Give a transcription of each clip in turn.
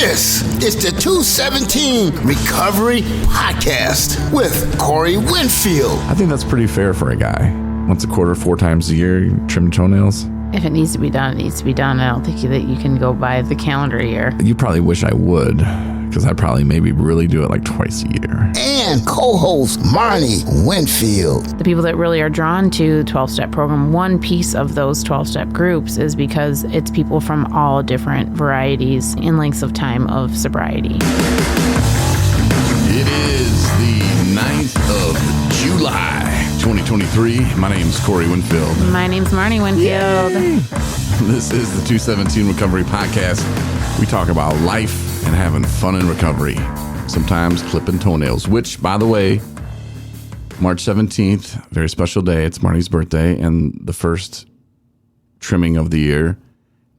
This is the 217 Recovery Podcast with Corey Winfield. I think that's pretty fair for a guy. Once a quarter, 4 times a year, you trim toenails. If it needs to be done, it needs to be done. I don't think that you can go by the calendar year. You probably wish I would, because I probably maybe really do it like twice a year. And co-host Marney Winfield. The people that really are drawn to the 12-step program, one piece of those 12-step groups is because it's people from all different varieties and lengths of time of sobriety. It is the 9th of July, 2023. My name's Corey Winfield. My name's Marney Winfield. Yay! This is the 217 Recovery Podcast. We talk about life and having fun in recovery. Sometimes clipping toenails, which, by the way, March 17th, very special day. It's Marnie's birthday and the first trimming of the year.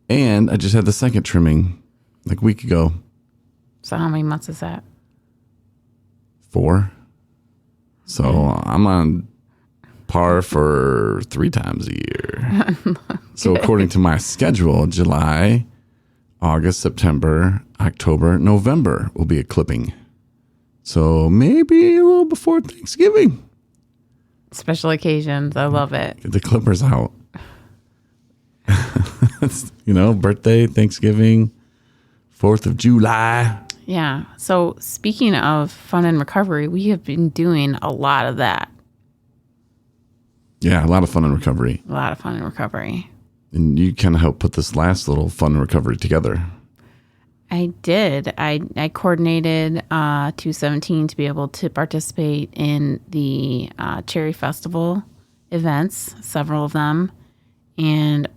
And I just had the second trimming like a week ago. So how many months is that? 4. So I'm on par for 3 times a year. So according to my schedule, July, August, September, October, November will be a clipping. So maybe a little before Thanksgiving. Special occasions. I love it. Get the clippers out. Birthday, Thanksgiving, 4th of July. Yeah. So speaking of fun and recovery, we have been doing a lot of that. Yeah, a lot of fun in recovery. A lot of fun and recovery. And you kind of helped put this last little fun and recovery together. I did. I coordinated 217 to be able to participate in the Cherry Festival events, several of them, and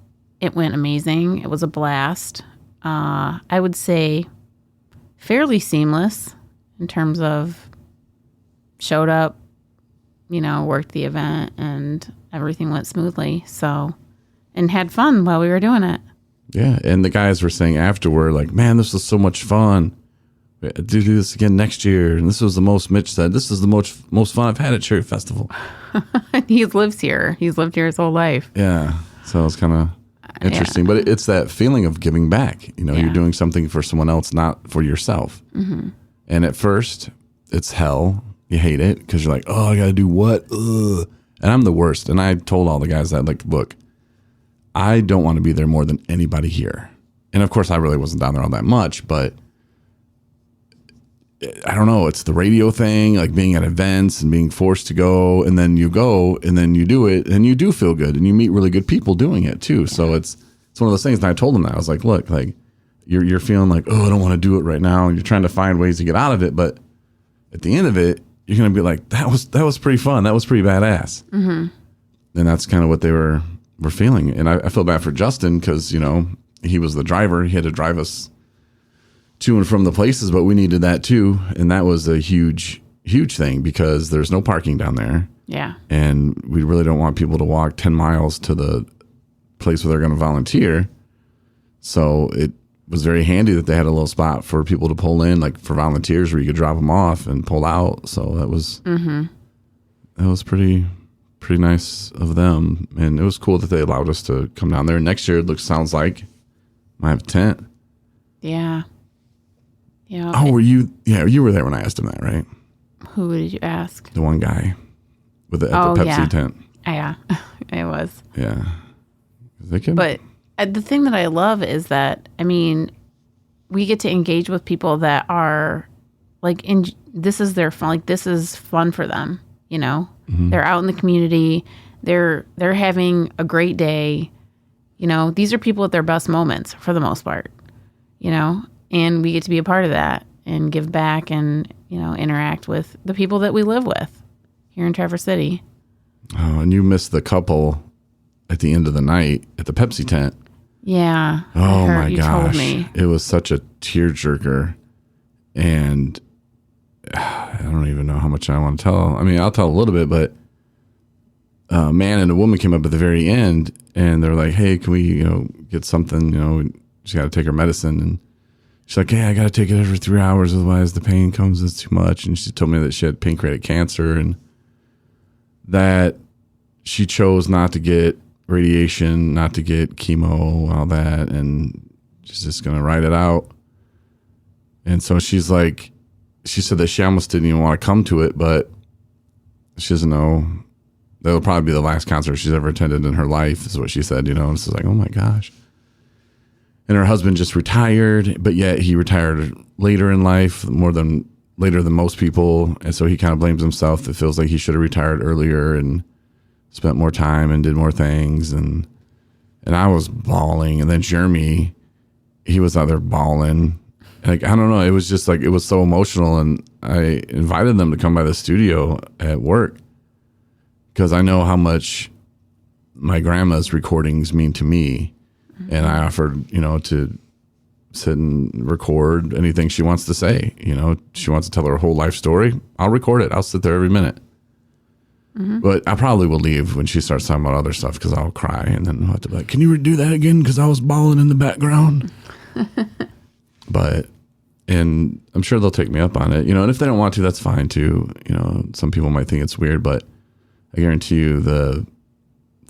it went amazing. It was a blast. I would say fairly seamless in terms of showed up, worked the event, and everything went smoothly. So, and had fun while we were doing it. Yeah, and the guys were saying afterward, like, man, this was so much fun. Do this again next year. And this was the most, Mitch said, this is the most fun I've had at Cherry Festival. He lives here. He's lived here his whole life. Yeah, so it's kind of interesting. Yeah. But it's that feeling of giving back. You're doing something for someone else, not for yourself. Mm-hmm. And at first, it's hell. You hate it because you're like, oh, I got to do what? Ugh. And I'm the worst. And I told all the guys that, like, look, I don't want to be there more than anybody here. And of course, I really wasn't down there all that much, but I don't know. It's the radio thing, like being at events and being forced to go, and then you go and then you do it and you do feel good and you meet really good people doing it too. Yeah. So it's one of those things. And I told them that I was like, look, like you're feeling like, oh, I don't want to do it right now. And you're trying to find ways to get out of it. But at the end of it, you're going to be like, that was pretty fun. That was pretty badass. Mm-hmm. And that's kind of what they were feeling. And I feel bad for Justin because, he was the driver. He had to drive us to and from the places, but we needed that too. And that was a huge, huge thing because there's no parking down there. Yeah. And we really don't want people to walk 10 miles to the place where they're going to volunteer. So it was very handy that they had a little spot for people to pull in, like for volunteers where you could drop them off and pull out. So that was, that was pretty nice of them. And it was cool that they allowed us to come down there. Next year, sounds like I have a tent. Yeah. Yeah. Oh, were you? Yeah, you were there when I asked him that, right? Who did you ask? The one guy at the Pepsi tent. Yeah, I was. Yeah. But the thing that I love is that, we get to engage with people that are like, this is their fun. Like, this is fun for them, Mm-hmm. They're out in the community. They're having a great day. These are people at their best moments for the most part, and we get to be a part of that and give back and, interact with the people that we live with here in Traverse City. Oh, and you missed the couple at the end of the night at the Pepsi tent. Yeah. Oh my gosh. Told me. It was such a tearjerker. And I don't even know how much I want to tell. I'll tell a little bit, but a man and a woman came up at the very end and they're like, hey, can we, get something, she's got to take her medicine. And she's like, hey, I got to take it every 3 hours. Otherwise the pain comes, it's too much. And she told me that she had pancreatic cancer and that she chose not to get radiation, not to get chemo, all that. And she's just going to ride it out. And so she's like, she said that she almost didn't even want to come to it, but she doesn't know. That'll probably be the last concert she's ever attended in her life, is what she said, And it's like, oh my gosh. And her husband just retired, but yet he retired later in life, later than most people. And so he kind of blames himself. It feels like he should have retired earlier and spent more time and did more things. And I was bawling. And then Jeremy, he was out there bawling. Like, I don't know. It was just like, it was so emotional. And I invited them to come by the studio at work because I know how much my grandma's recordings mean to me. And I offered, to sit and record anything she wants to say. She wants to tell her whole life story. I'll record it. I'll sit there every minute. But I probably will leave when she starts talking about other stuff because I'll cry. And then I'll have to be like, can you redo that again? Because I was bawling in the background. And I'm sure they'll take me up on it. And if they don't want to, that's fine too. Some people might think it's weird, but I guarantee you the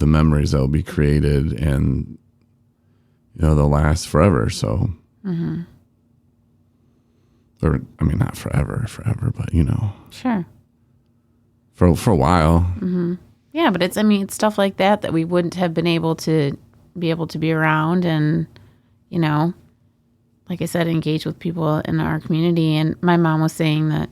memories that will be created and they'll last forever. So, or I mean, not forever, but Sure. For a while. Yeah, but it's stuff like that we wouldn't have been able to be around and, like I said, engage with people in our community. And my mom was saying that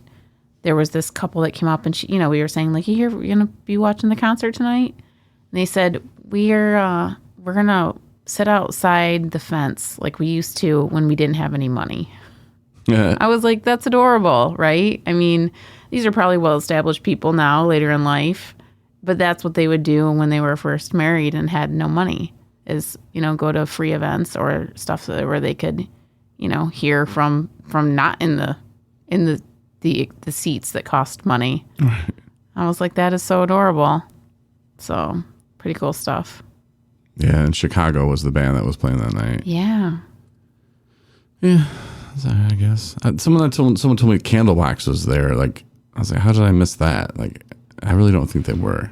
there was this couple that came up and she, we were saying like, we're going to be watching the concert tonight. And they said, we're going to sit outside the fence like we used to when we didn't have any money. Yeah. I was like, that's adorable, right? I mean, these are probably well-established people now later in life, but that's what they would do when they were first married and had no money is, go to free events or stuff where they could, hear from not in the seats that cost money. Right. I was like, that is so adorable. So pretty cool stuff. Yeah, and Chicago was the band that was playing that night. Yeah. Yeah, I guess. Someone told me Candlebox was there. Like, I was like, how did I miss that? Like, I really don't think they were.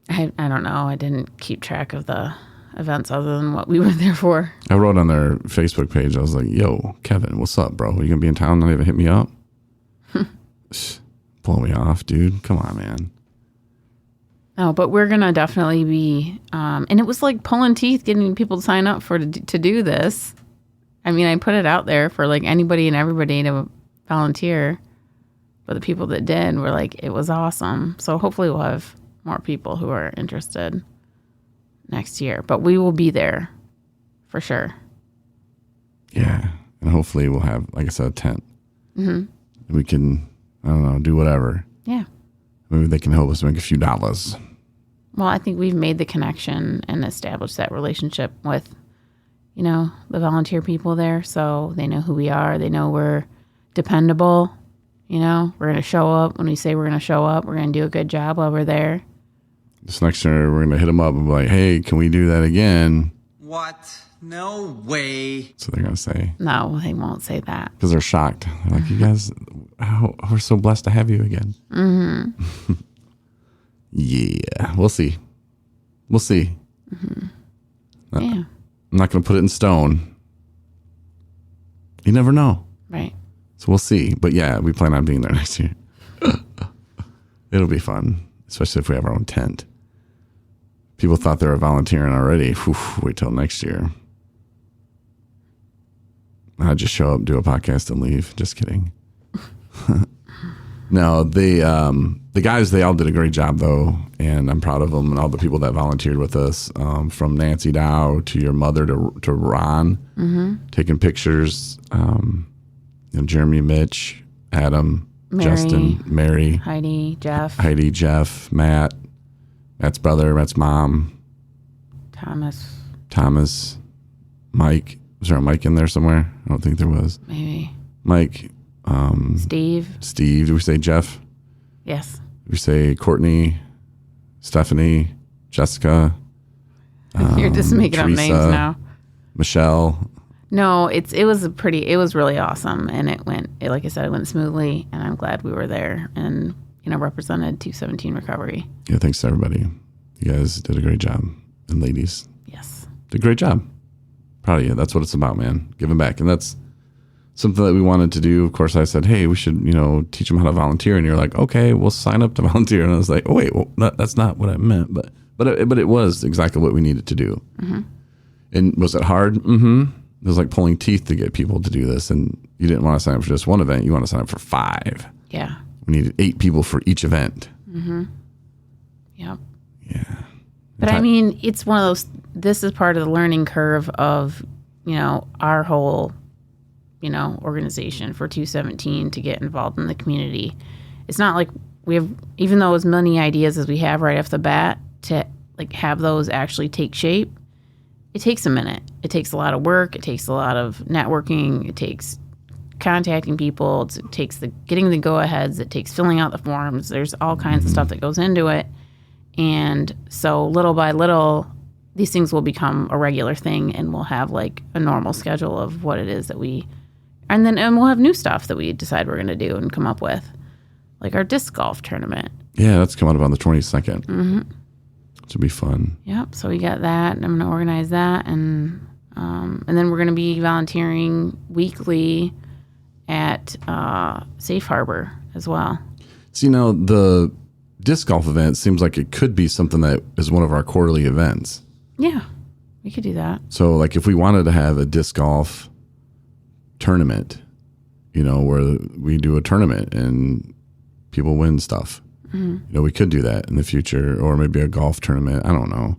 I don't know. I didn't keep track of the events other than what we were there for. I wrote on their Facebook page, I was like, yo, Kevin, what's up, bro? You going to be in town? Not even hit me up? Blow me off, dude. Come on, man. No, but we're going to definitely be, and it was like pulling teeth getting people to sign up to do this. I mean, I put it out there for like anybody and everybody to volunteer, but the people that did were like, it was awesome. So hopefully we'll have more people who are interested next year, but we will be there for sure. Yeah. And hopefully we'll have, like I said, a tent. We can, I don't know, do whatever. Yeah. Maybe they can help us make a few dollars. Well, I think we've made the connection and established that relationship with, the volunteer people there. So they know who we are. They know we're dependable. We're going to show up. When we say we're going to show up, we're going to do a good job while we're there. This next year, we're going to hit them up and be like, hey, can we do that again? What? No way. So they're going to say. No, they won't say that. Because they're shocked. They're like, you guys, we're so blessed to have you again. Yeah, we'll see. Yeah. I'm not going to put it in stone. You never know. Right. So we'll see. But yeah, we plan on being there next year. It'll be fun, especially if we have our own tent. People thought they were volunteering already. Whew, wait till next year. I'll just show up, do a podcast, and leave. Just kidding. No, the guys, they all did a great job, though, and I'm proud of them and all the people that volunteered with us, from Nancy Dow to your mother to Ron, taking pictures, Jeremy, Mitch, Adam, Mary, Justin, Mary, Heidi, Jeff, Matt's brother, Matt's mom, Thomas, Mike. Was there a Mike in there somewhere? I don't think there was. Maybe. Mike. Steve. Did we say Jeff? Yes. Did we say Courtney, Stephanie, Jessica? You're just making Teresa, up names now. Michelle. No, it was really awesome, and like I said, it went smoothly, and I'm glad we were there and represented 217 Recovery. Yeah, thanks to everybody. You guys did a great job, and ladies. Yes. Did a great job. Proud of you. That's what it's about, man. Giving back, and that's something that we wanted to do. Of course, I said, hey, we should, teach them how to volunteer. And you're like, okay, we'll sign up to volunteer. And I was like, oh, wait, well, that's not what I meant. But it was exactly what we needed to do. Mm-hmm. And was it hard? Mm-hmm. It was like pulling teeth to get people to do this. And you didn't want to sign up for just one event. You want to sign up for 5. Yeah. We needed 8 people for each event. Mm-hmm. Yep. Yeah. But I mean, it's one of those, this is part of the learning curve of, our whole, organization for 217 to get involved in the community. It's not like we have, even though as many ideas as we have right off the bat, to like have those actually take shape, it takes a minute. It takes a lot of work. It takes a lot of networking. It takes contacting people. It takes getting the go-aheads. It takes filling out the forms. There's all kinds of stuff that goes into it. And so little by little, these things will become a regular thing, and we'll have like a normal schedule of what it is that and we'll have new stuff that we decide we're going to do and come up with, like our disc golf tournament. Yeah, that's coming up on the 22nd. Mm-hmm. It should be fun. Yep. So we got that, and I'm going to organize that, and then we're going to be volunteering weekly at Safe Harbor as well. See, now the disc golf event seems like it could be something that is one of our quarterly events. Yeah, we could do that. So, like, if we wanted to have a disc golf tournament, where we do a tournament and people win stuff, we could do that in the future, or maybe a golf tournament. I don't know.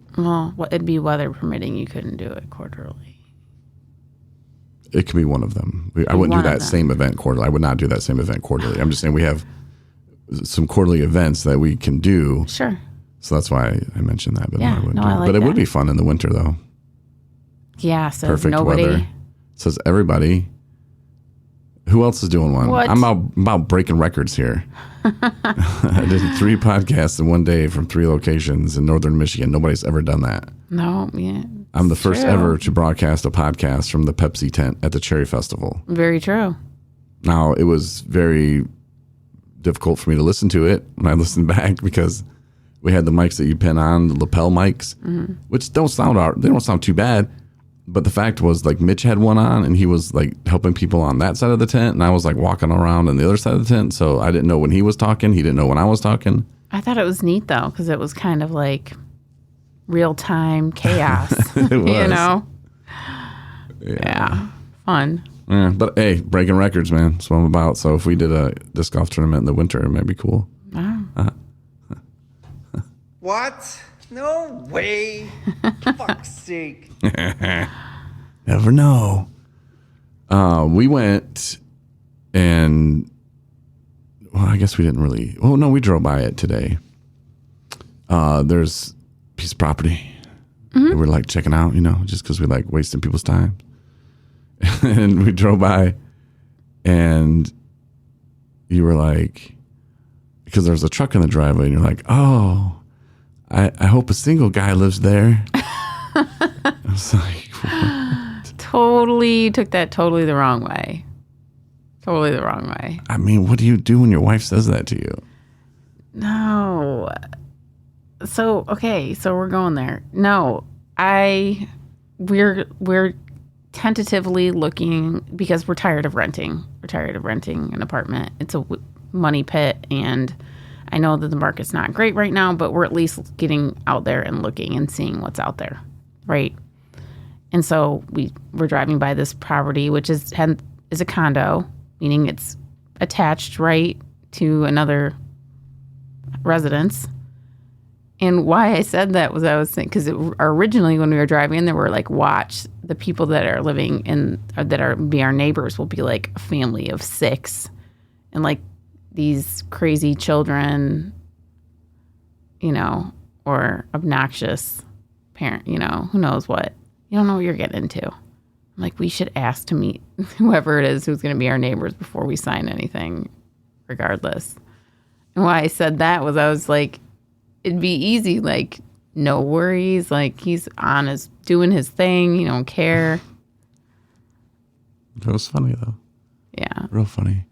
Well, it'd be weather permitting. You couldn't do it quarterly. It could be one of them. I wouldn't do that same event quarterly. I would not do that same event quarterly. I'm just saying we have some quarterly events that we can do. Sure. So that's why I mentioned that. But yeah, I wouldn't no, do it. I like But it that. would be fun in the winter, though. Yeah, says Perfect nobody. weather. Says everybody. Who else is doing one? What? I'm about breaking records here. I did 3 podcasts in one day from 3 locations in northern Michigan. Nobody's ever done that. No, yeah. I'm the first true. ever to broadcast a podcast from the Pepsi tent at the Cherry Festival. Very true. Now, it was very difficult for me to listen to it when I listened back, because we had the mics that you pin on, the lapel mics, which they don't sound too bad. But the fact was, like, Mitch had one on, and he was like helping people on that side of the tent, and I was like walking around on the other side of the tent, so I didn't know when he was talking. He didn't know when I was talking. I thought it was neat though, because it was kind of like real time chaos. It was. Yeah, fun. Yeah, but hey, breaking records, man. That's what I'm about. So if we did a disc golf tournament in the winter, it might be cool. Wow. What? No way. Fuck's sake. Never know. We went and, well, I guess we didn't really. Oh, no, we drove by it today. There's a piece of property that we're like checking out, just because we like wasting people's time. And we drove by, and you were like, because there's a truck in the driveway, and you're like, oh, I hope a single guy lives there. I was like, what? Totally took that totally the wrong way. Totally the wrong way. I mean, what do you do when your wife says that to you? No. So, okay, so we're going there. No, we're tentatively looking, because we're tired of renting. We're tired of renting an apartment. It's a money pit, and I know that the market's not great right now, but we're at least getting out there and looking and seeing what's out there, right? And so we're driving by this property, which is a condo, meaning it's attached right to another residence. And why I said that was, I was thinking, because originally when we were driving, there were like, watch, the people that are living in, be our neighbors will be like a family of 6, and like these crazy children, or obnoxious parent, who knows what. You don't know what you're getting into. I'm like, we should ask to meet whoever it is who's going to be our neighbors before we sign anything, regardless. And why I said that was, I was like, it'd be easy, like, no worries, like, he's doing his thing, you don't care. It was funny, though. Yeah. Real funny.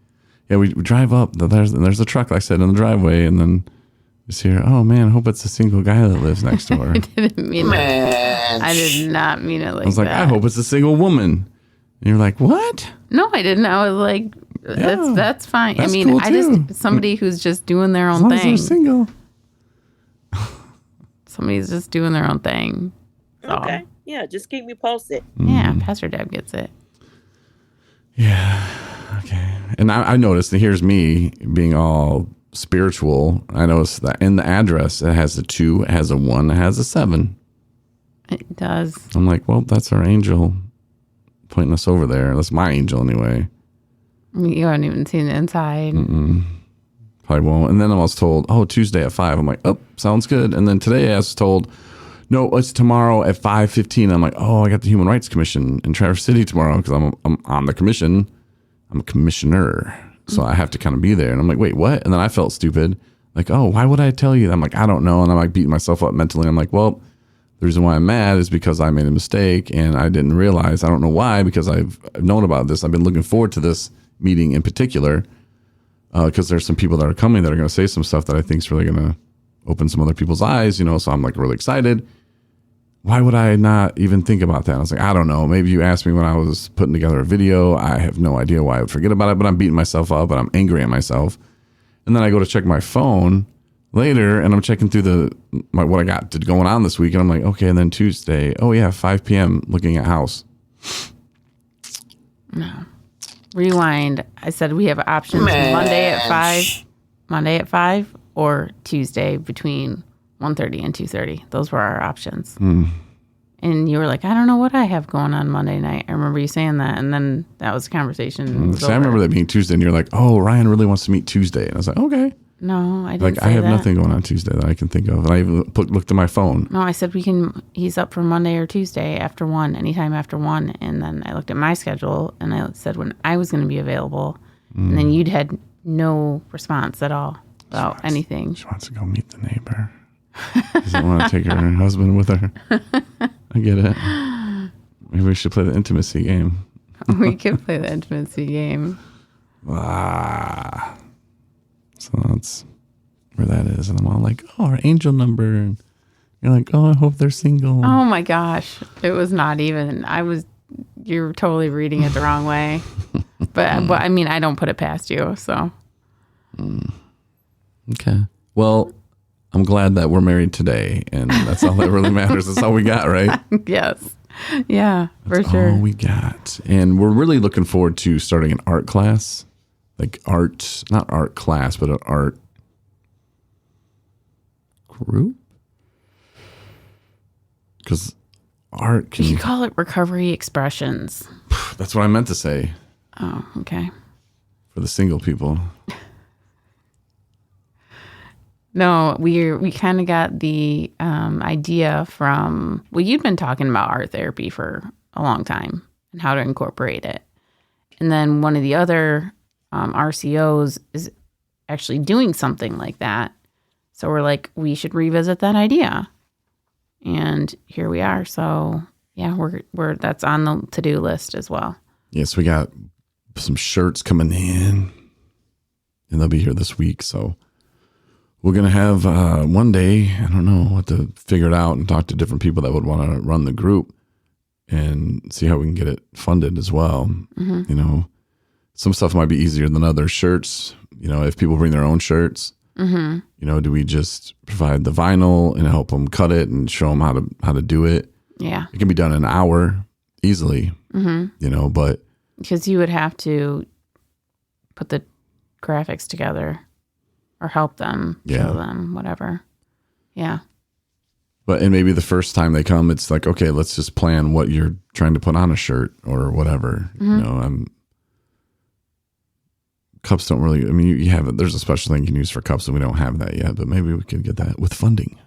Yeah, we drive up, there's a truck, like I said, in the driveway, and then just hear, oh man, I hope it's a single guy that lives next door. I didn't mean it. I did not mean it like that. I was like, I hope it's a single woman. And you're like, what? No, I didn't. I was like, that's fine. That's I mean, cool I too. just somebody who's just doing their As own long as they're thing. single. Somebody's just doing their own thing. So, Okay. Yeah, just keep me posted. yeah, Pastor Deb gets it. Yeah. Okay. And I noticed, and here's me being all spiritual. I noticed that in the address, it has a 2, it has a 1, it has a 7. It does. I'm like, well, that's our angel pointing us over there. That's my angel anyway. You haven't even seen the inside. Probably won't. And then I was told, oh, Tuesday at 5. I'm like, oh, sounds good. And then today I was told, no, it's tomorrow at 5:15. I'm like, oh, I got the Human Rights Commission in Traverse City tomorrow because I'm on the commission. I'm a commissioner. So I have to kind of be there. And I'm like, wait, what? And then I felt stupid. Like, oh, why would I tell you? I'm like, I don't know. And I'm like beating myself up mentally. I'm like, well, the reason why I'm mad is because I made a mistake and I didn't realize. I don't know why, because I've known about this. I've been looking forward to this meeting in particular because there's some people that are coming that are going to say some stuff that I think is really going to open some other people's eyes, you know, so I'm like really excited. Why would I not even think about that? I was like, I don't know. Maybe you asked me when I was putting together a video. I have no idea why I would forget about it, but I'm beating myself up and I'm angry at myself. And then I go to check my phone later and I'm checking through what I got going on this week. And I'm like, okay. And then Tuesday, oh yeah, 5 p.m. looking at house. No. Rewind. I said we have options Monday at 5 or Tuesday between 1:30 and 2:30. Those were our options. And you were like, I don't know what I have going on Monday night. I remember you saying that. And then that was a conversation. So I remember that being Tuesday and you're like, oh, Ryan really wants to meet Tuesday. And I was like, okay. No, I didn't Like, say I have that. nothing going on Tuesday that I can think of. And I even looked at my phone. No, I said he's up for Monday or Tuesday after 1, anytime after 1. And then I looked at my schedule and I said when I was going to be available. And then you'd had no response at all about anything. She wants to go meet the neighbor. Doesn't want to take her husband with her. I get it. Maybe we should play the intimacy game. We could play the intimacy game. So that's where that is. And I'm all like, oh, our angel number. And you're like, oh, I hope they're single. Oh my gosh. It was not even. You're totally reading it the wrong way. But I mean, I don't put it past you. So. Okay. Well, I'm glad that we're married today. And that's all that really matters. That's all we got, right? Yes. Yeah, That's for sure. all we got. And we're really looking forward to starting an art class. Like art, not art class, but an art group. Because art can... You call it recovery expressions. That's what I meant to say. Oh, okay. For the single people. No, we kind of got the idea from, well, you'd been talking about art therapy for a long time and how to incorporate it. And then one of the other RCOs is actually doing something like that. So we're like, we should revisit that idea. And here we are. So yeah, we're that's on the to-do list as well. Yes, we got some shirts coming in and they'll be here this week. So we're going to have one day, I don't know, what to figure it out and talk to different people that would want to run the group and see how we can get it funded as well. Mm-hmm. You know, some stuff might be easier than other shirts. You know, if people bring their own shirts, Mm-hmm. you know, do we just provide the vinyl and help them cut it and show them how to do it? Yeah. It can be done in an hour easily, Mm-hmm. you know, but Because you would have to put the graphics together or help them, show them, whatever. Yeah. and maybe the first time they come, it's like, okay, let's just plan what you're trying to put on a shirt or whatever. Mm-hmm. You know, cups don't really, I mean, you have it. There's a special thing you can use for cups and we don't have that yet, but maybe we could get that with funding.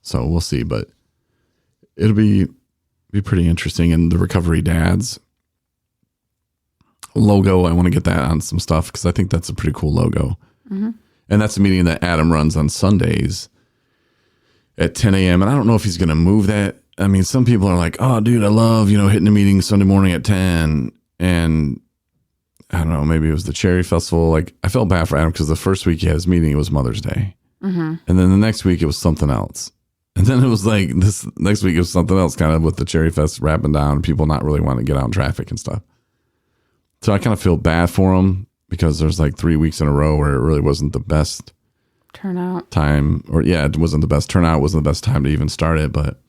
So we'll see, but it'll be pretty interesting. And the Recovery Dads logo, I want to get that on some stuff because I think that's a pretty cool logo. Mm-hmm. And that's a meeting that Adam runs on Sundays at 10 a.m. And I don't know if he's going to move that. I mean, some people are like, oh, dude, I love, hitting a meeting Sunday morning at 10. And I don't know, maybe it was the Cherry Festival. Like, I felt bad for Adam because the first week he had his meeting, it was Mother's Day. Mm-hmm. And then the next week it was something else. And then it was like this next week it was something else, kind of with the Cherry Fest wrapping down, people not really wanting to get out in traffic and stuff. So I kind of feel bad for him because there's like 3 weeks in a row where it really wasn't the best turnout time, or it wasn't the best turnout, wasn't the best time to even start it, but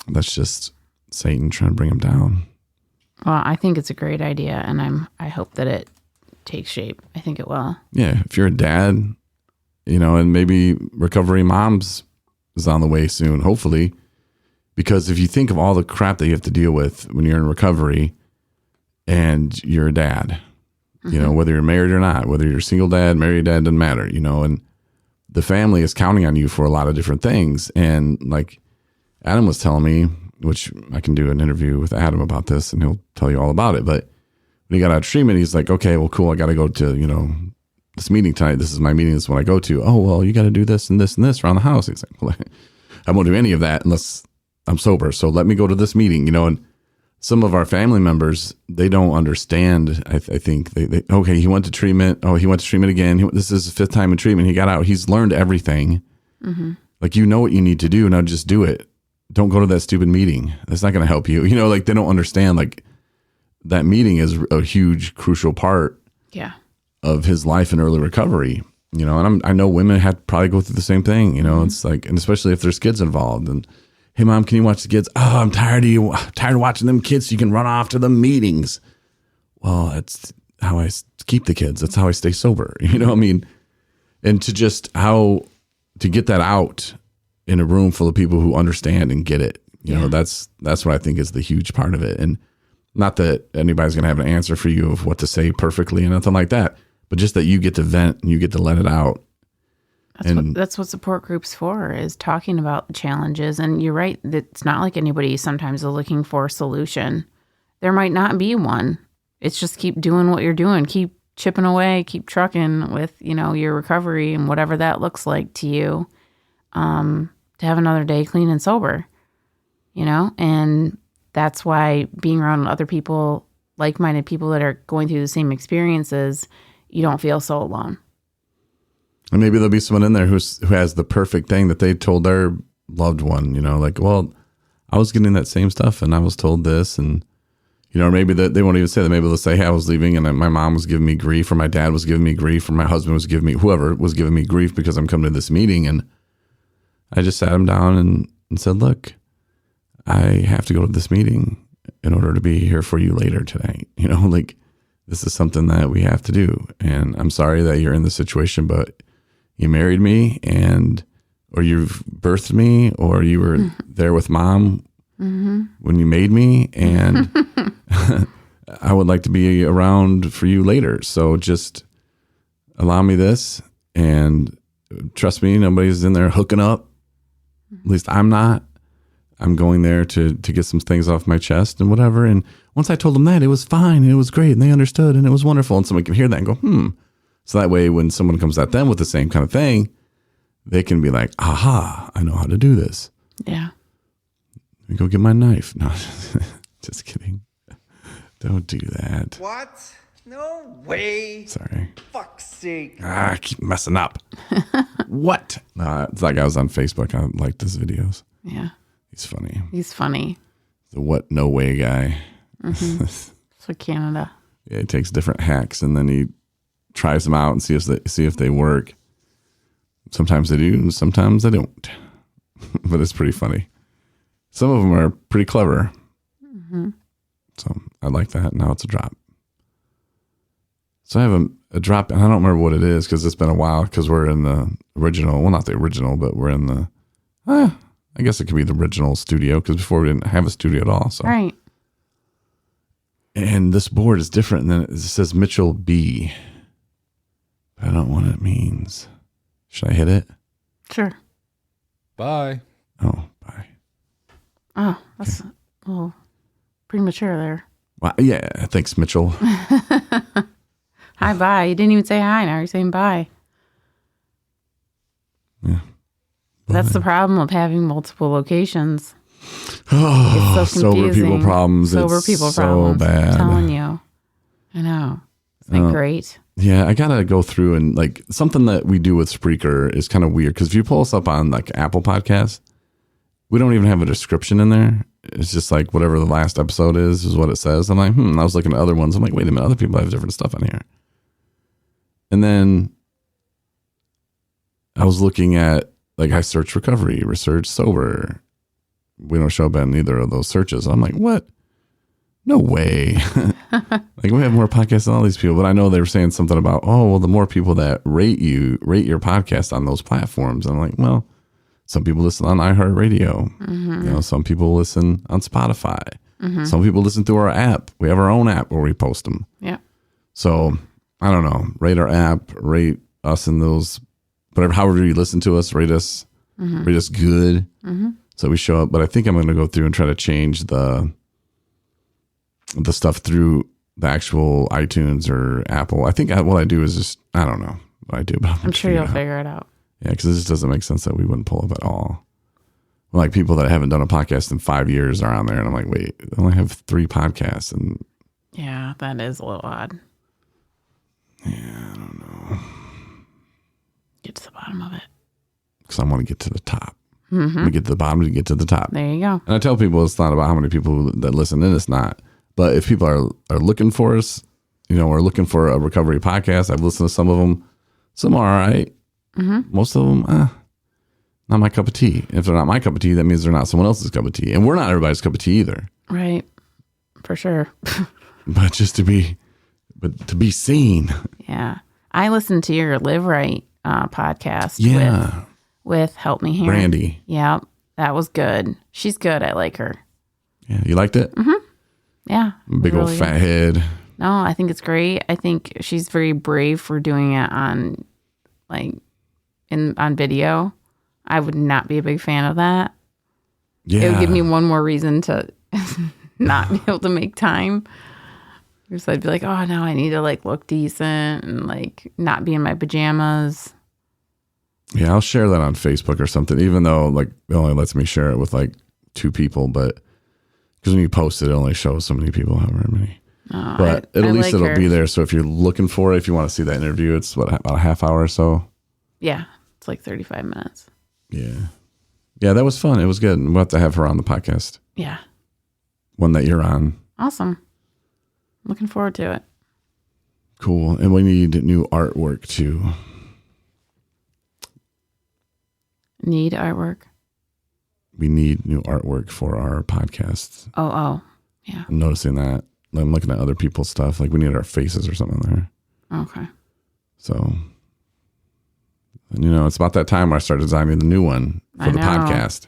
that's just Satan trying to bring him down. Well, I think it's a great idea, and I hope that it takes shape. I think it will. Yeah, if you're a dad, and maybe Recovery Moms is on the way soon, hopefully, because if you think of all the crap that you have to deal with when you're in recovery and you're a dad, whether you're married or not, whether you're a single dad, married dad, doesn't matter, and the family is counting on you for a lot of different things. And like Adam was telling me, which I can do an interview with Adam about this and he'll tell you all about it. But when he got out of treatment, he's like, okay, well, cool. I got to go to, this meeting tonight. This is my meeting. This is what I go to. Oh, well, you got to do this and this and this around the house. He's like, well, I won't do any of that unless I'm sober. So let me go to this meeting, and some of our family members, they don't understand. I think they okay, he went to treatment. Oh, he went to treatment again. This is his 5th time in treatment. He got out. He's learned everything. Mm-hmm. Like, what you need to do. Now just do it. Don't go to that stupid meeting. That's not going to help you. Like they don't understand, like that meeting is a huge, crucial part of his life in early recovery, and I know women had to probably go through the same thing, it's like, and especially if there's kids involved and, hey mom, can you watch the kids? Oh, I'm tired of you. I'm tired of watching them kids so you can run off to the meetings. Well, that's how I keep the kids. That's how I stay sober. And to just to get that out in a room full of people who understand and get it, that's what I think is the huge part of it. And not that anybody's going to have an answer for you of what to say perfectly and nothing like that, but just that you get to vent and you get to let it out. That's what support groups for, is talking about the challenges. And you're right, it's not like anybody sometimes is looking for a solution. There might not be one. It's just keep doing what you're doing, keep chipping away, keep trucking with, your recovery and whatever that looks like to you, to have another day clean and sober, and that's why being around other people, like-minded people that are going through the same experiences, you don't feel so alone. And maybe there'll be someone in there who has the perfect thing that they told their loved one, like, well, I was getting that same stuff and I was told this, and, or maybe that they won't even say that. Maybe they'll say, hey, I was leaving and my mom was giving me grief, or my dad was giving me grief, or my husband was giving me, whoever was giving me grief because I'm coming to this meeting. And I just sat him down and said, look, I have to go to this meeting in order to be here for you later today. Like, this is something that we have to do. And I'm sorry that you're in this situation, but you married me or you've birthed me, or you were there with mom when you made me. And I would like to be around for you later. So just allow me this, and trust me, nobody's in there hooking up. At least I'm not. I'm going there to get some things off my chest and whatever. And once I told them that, it was fine. And it was great. And they understood. And it was wonderful. And someone can hear that and go, So that way, when someone comes at them with the same kind of thing, they can be like, aha, I know how to do this. Yeah. Let me go get my knife. No, just kidding. Don't do that. What? No way. Sorry. Fuck's sake. I keep messing up. What? It's like I was on Facebook. I liked his videos. Yeah. He's funny. He's funny. The what no way guy. Mm-hmm. For Canada. Yeah, he takes different hacks and then he tries them out and see if they work. Sometimes they do, and sometimes they don't. But it's pretty funny. Some of them are pretty clever. Mm-hmm. So I like that. Now it's a drop. So I have a drop, and I don't remember what it is because it's been a while, because we're in the original. Well, not the original, but we're in the, I guess it could be the original studio, because before we didn't have a studio at all. So. Right. And this board is different than it says Mitchell B. But I don't know what it means. Should I hit it? Sure. Bye. Oh, bye. Oh, that's a little premature there. Well, yeah, thanks, Mitchell. Hi, bye. You didn't even say hi. Now you're saying bye. Yeah. That's the problem of having multiple locations. Oh, It's so sober confusing. people problems. Sober It's people so problems. bad. I'm telling you. I know. Isn't that great? Yeah, I gotta go through and like something that we do with Spreaker is kind of weird, because if you pull us up on like Apple Podcasts, we don't even have a description in there. It's just like whatever the last episode is what it says. I'm like, I was looking at other ones. I'm like, wait a minute, other people have different stuff on here. And then I was looking at, like, I searched recovery, research sober. We don't show up in either of those searches. I'm like, what? No way. Like, we have more podcasts than all these people. But I know they were saying something about, oh, well, the more people that rate your podcast on those platforms. And I'm like, well, some people listen on iHeartRadio. You know, some people listen on Spotify. Some people listen through our app. We have our own app where we post them. Yeah. So I don't know. Rate our app. Rate us in those, whatever. However you listen to us, rate us. Rate us good. So we show up. But I think I'm going to go through and try to change the stuff through the actual iTunes or Apple. I think what I do is just, I don't know what I do. But I'm sure you'll figure it out. Yeah, because it just doesn't make sense that we wouldn't pull up at all. Like, people that haven't done a podcast in 5 years are on there, and I'm like, wait, I only have 3 podcasts. And yeah, that is a little odd. Yeah, I don't know. Get to the bottom of it. Because I want to get to the top. We get to the bottom to get to the top. There you go. And I tell people it's not about how many people that listen in. It's not. But if people are looking for us, you know, or looking for a recovery podcast, I've listened to some of them. Some are all right. Most of them, not my cup of tea. If they're not my cup of tea, that means they're not someone else's cup of tea. And we're not everybody's cup of tea either. Right. For sure. But just to be seen. Yeah. I listened to your Live Right podcast with Help Me Here. Brandy. Yeah. That was good. She's good. I like her. Yeah. You liked it? Yeah. Big old fat head. No, I think it's great. I think she's very brave for doing it on video. I would not be a big fan of that. Yeah. It would give me one more reason to not be able to make time. Because I'd be like, oh, now I need to look decent and not be in my pajamas. Yeah, I'll share that on Facebook or something, even though it only lets me share it with 2 people. But because when you post it, it only shows so many people, however many. Oh, but at least it'll her. be there. So if you're looking for it, if you want to see that interview, it's about a half hour or so. Yeah, it's 35 minutes. Yeah. Yeah, that was fun. It was good. We'll have to have her on the podcast. Yeah. One that you're on. Awesome. Looking forward to it. Cool. And we need new artwork too. Need artwork? We need new artwork for our podcast. Oh. Yeah. I'm noticing that. I'm looking at other people's stuff. We need our faces or something there. Okay. So, and, it's about that time where I started designing the new one for the podcast.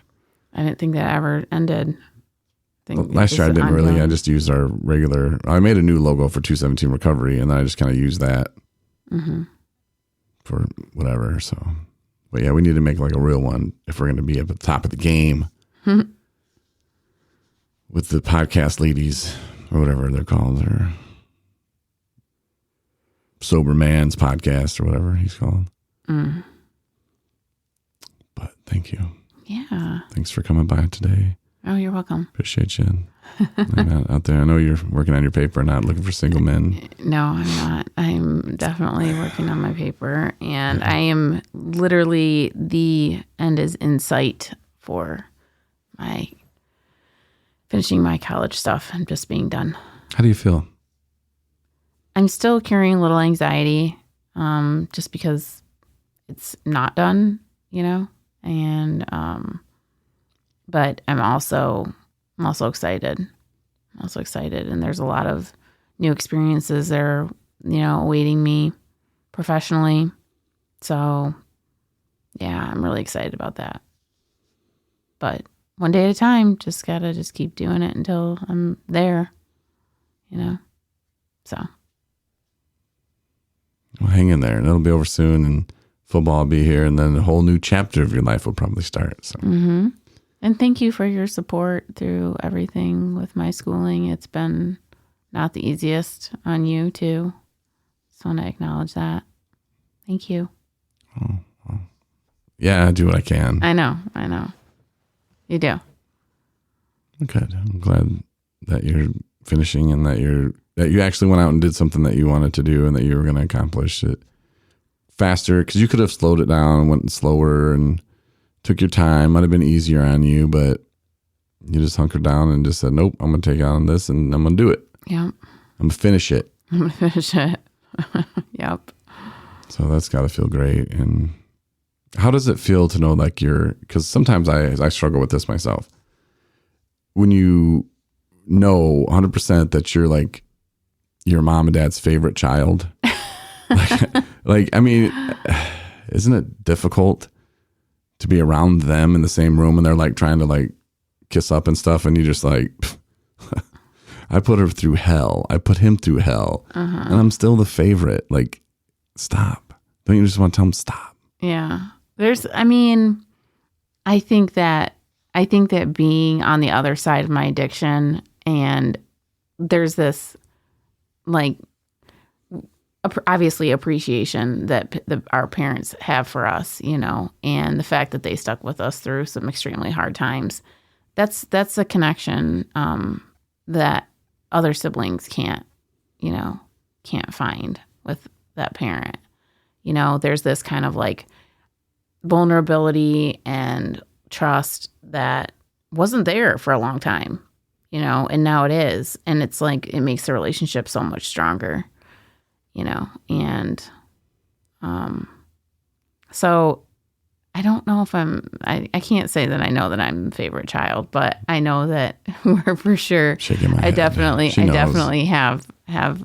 I didn't think that ever ended. Last year I didn't really. I just used our regular. I made a new logo for 217 Recovery, and then I just kind of used that for whatever. So, but yeah, we need to make a real one if we're going to be at the top of the game with the podcast ladies or whatever they're called, or Sober Man's podcast or whatever he's called. But thank you. Yeah. Thanks for coming by today. Oh, you're welcome. Appreciate you. Out there, I know you're working on your paper, not looking for single men. No, I'm not. I'm definitely working on my paper, and I am literally, the end is in sight for my finishing my college stuff and just being done. How do you feel? I'm still carrying a little anxiety, just because it's not done, and but I'm also excited. I'm also excited, and there's a lot of new experiences that are, awaiting me professionally. So, yeah, I'm really excited about that. But one day at a time, just gotta keep doing it until I'm there, So. Well, hang in there, and it'll be over soon, and football will be here, and then a whole new chapter of your life will probably start. So. Mm-hmm. And thank you for your support through everything with my schooling. It's been not the easiest on you, too. Just want to acknowledge that. Thank you. Oh, well. Yeah, I do what I can. I know. You do. Good. I'm glad that you're finishing and that you actually went out and did something that you wanted to do and that you were going to accomplish it faster, because you could have slowed it down and went slower and took your time, might have been easier on you, but you just hunkered down and just said, nope, I'm going to take on this and I'm going to do it. Yep. I'm going to finish it. I'm going to finish it. Yep. So that's got to feel great. And how does it feel to know like because sometimes I struggle with this myself. When you know 100% that you're like your mom and dad's favorite child, I mean, isn't it difficult to be around them in the same room and they're like trying to like kiss up and stuff and you just like, I put her through hell. I put him through hell. And I'm still the favorite. Like, stop. Don't you just want to tell him stop? Yeah. I think that being on the other side of my addiction and there's this like obviously appreciation that our parents have for us, and the fact that they stuck with us through some extremely hard times. That's a connection that other siblings can't find with that parent. There's this kind of like vulnerability and trust that wasn't there for a long time, and now it is. And it's like, it makes the relationship so much stronger, and so I don't know if I can't say that I know that I'm the favorite child, but I know that we're for sure. Shaking my head. I definitely have a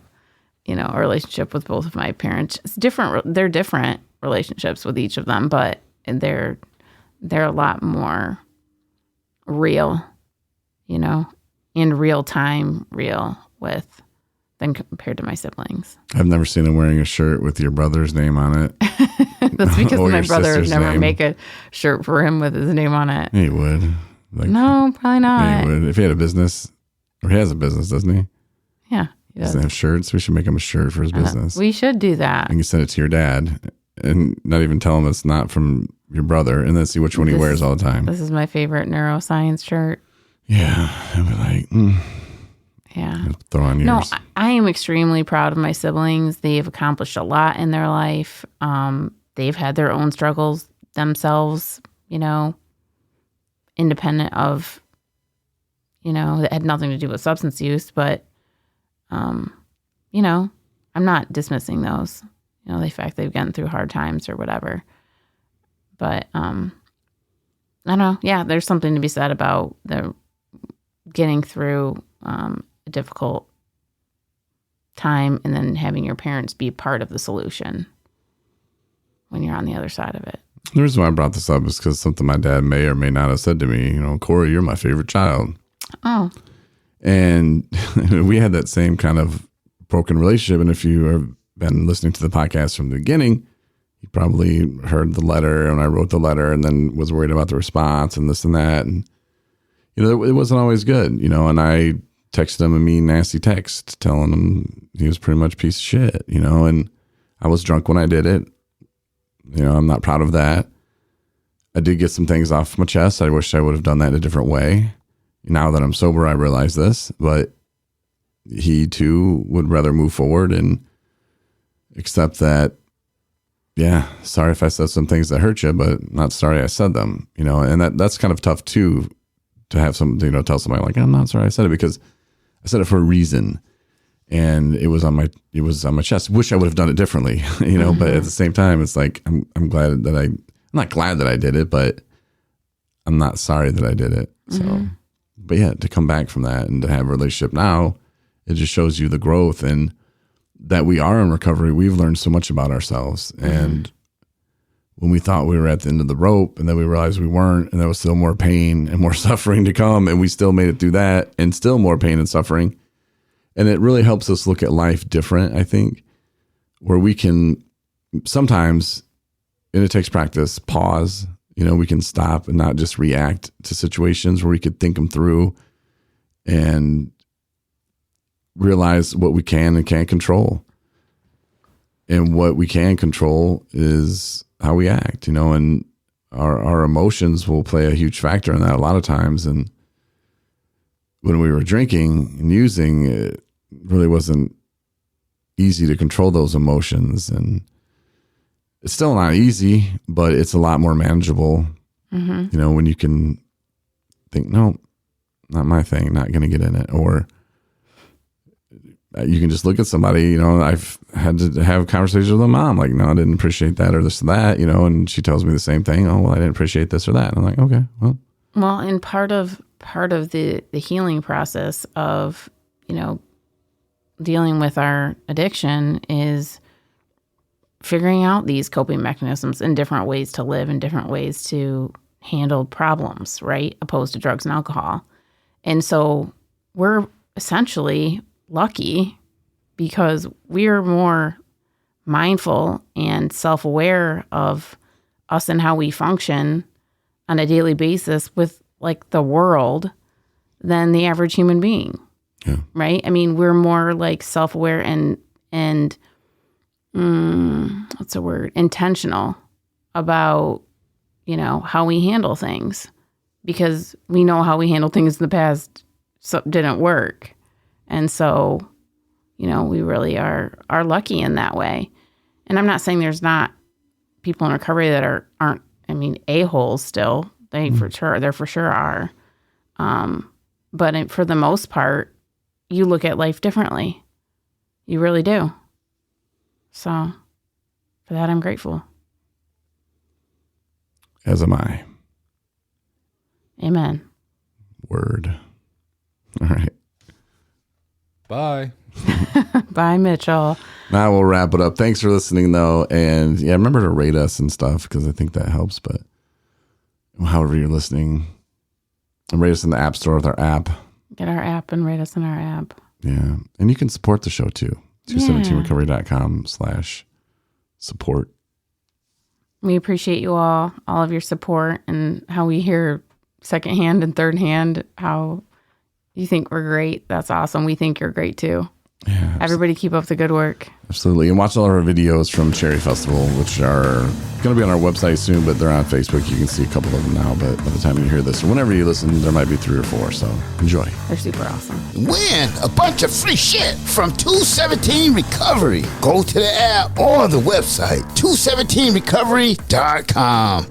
relationship with both of my parents. It's different. They're different relationships with each of them, but they're a lot more real, in real time, than compared to my siblings. I've never seen him wearing a shirt with your brother's name on it. That's because Or my your brother would sister's never name. make a shirt for him with his name on it. He would. No, probably not. He would. If he had a business, or he has a business, doesn't he? Yeah, he does. Doesn't have shirts. We should make him a shirt for his business. We should do that. And you send it to your dad and not even tell him it's not from your brother and then see which one he wears all the time. This is my favorite neuroscience shirt. Yeah. I'd be like, Yeah. throw on yours. No, I am extremely proud of my siblings. They've accomplished a lot in their life. They've had their own struggles themselves, independent of, that had nothing to do with substance use. But, I'm not dismissing those, the fact they've gotten through hard times or whatever. But I don't know. Yeah, there's something to be said about the getting through a difficult time and then having your parents be part of the solution when you're on the other side of it. The reason why I brought this up is because something my dad may or may not have said to me, Corey, you're my favorite child. Oh. And we had that same kind of broken relationship. And if you have been listening to the podcast from the beginning, you probably heard the letter and I wrote the letter and then was worried about the response and this and that. And, it wasn't always good, and I texted him a mean, nasty text telling him he was pretty much a piece of shit, and I was drunk when I did it. I'm not proud of that. I did get some things off my chest. I wish I would have done that a different way. Now that I'm sober, I realize this, but he too would rather move forward and accept that, yeah, sorry if I said some things that hurt you, but not sorry I said them, and that's kind of tough too, to have some, tell somebody like, I'm not sorry I said it because I said it for a reason. And it was on my chest. Wish I would have done it differently, but at the same time, it's like, I'm glad that I'm not glad that I did it, but I'm not sorry that I did it. So, but yeah, to come back from that and to have a relationship now, it just shows you the growth and that we are in recovery. We've learned so much about ourselves. And when we thought we were at the end of the rope and then we realized we weren't, and there was still more pain and more suffering to come, and we still made it through that and still more pain and suffering. And it really helps us look at life different, I think, where we can sometimes, and it takes practice, pause, we can stop and not just react to situations, where we could think them through and realize what we can and can't control. And what we can control is how we act, and our emotions will play a huge factor in that a lot of times. And when we were drinking and using, it really wasn't easy to control those emotions. And it's still not easy, but it's a lot more manageable Mm-hmm. You know, when you can think, no, not my thing, not going to get in it. Or you can just look at somebody, you know, I've had to have conversations with a mom, like, no, I didn't appreciate that or this or that, you know, and she tells me the same thing. Oh, well, I didn't appreciate this or that. And I'm like, okay, well. Well, and part of the healing process of, you know, dealing with our addiction is figuring out these coping mechanisms and different ways to live and different ways to handle problems, right? Opposed to drugs and alcohol. And so we're essentially lucky because we're more mindful and self-aware of us and how we function on a daily basis with like the world than the average human being. Yeah. Right? I mean, we're more like self-aware and what's the word? Intentional about, you know, how we handle things because we know how we handled things in the past didn't work. And so, you know, we really are lucky in that way. And I'm not saying there's not people in recovery that aren't, I mean, a-holes still. There for sure are. But for the most part, you look at life differently. You really do. So for that, I'm grateful. As am I. Amen. Word. All right. Bye. Bye, Mitchell. Now we'll wrap it up. Thanks for listening, though. And yeah, remember to rate us and stuff because I think that helps. But however you're listening, and rate us in the App Store with our app. Get our app and rate us in our app. Yeah. And you can support the show too. 217recovery.com/support. We appreciate you all of your support and how we hear secondhand and third hand how you think we're great. That's awesome. We think you're great too. Yeah. Everybody keep up the good work. Absolutely. And watch all of our videos from Cherry Festival, which are going to be on our website soon, but they're on Facebook. You can see a couple of them now, but by the time you hear this or whenever you listen, there might be 3 or 4. So enjoy. They're super awesome. Win a bunch of free shit from 217 Recovery. Go to the app or the website, 217recovery.com.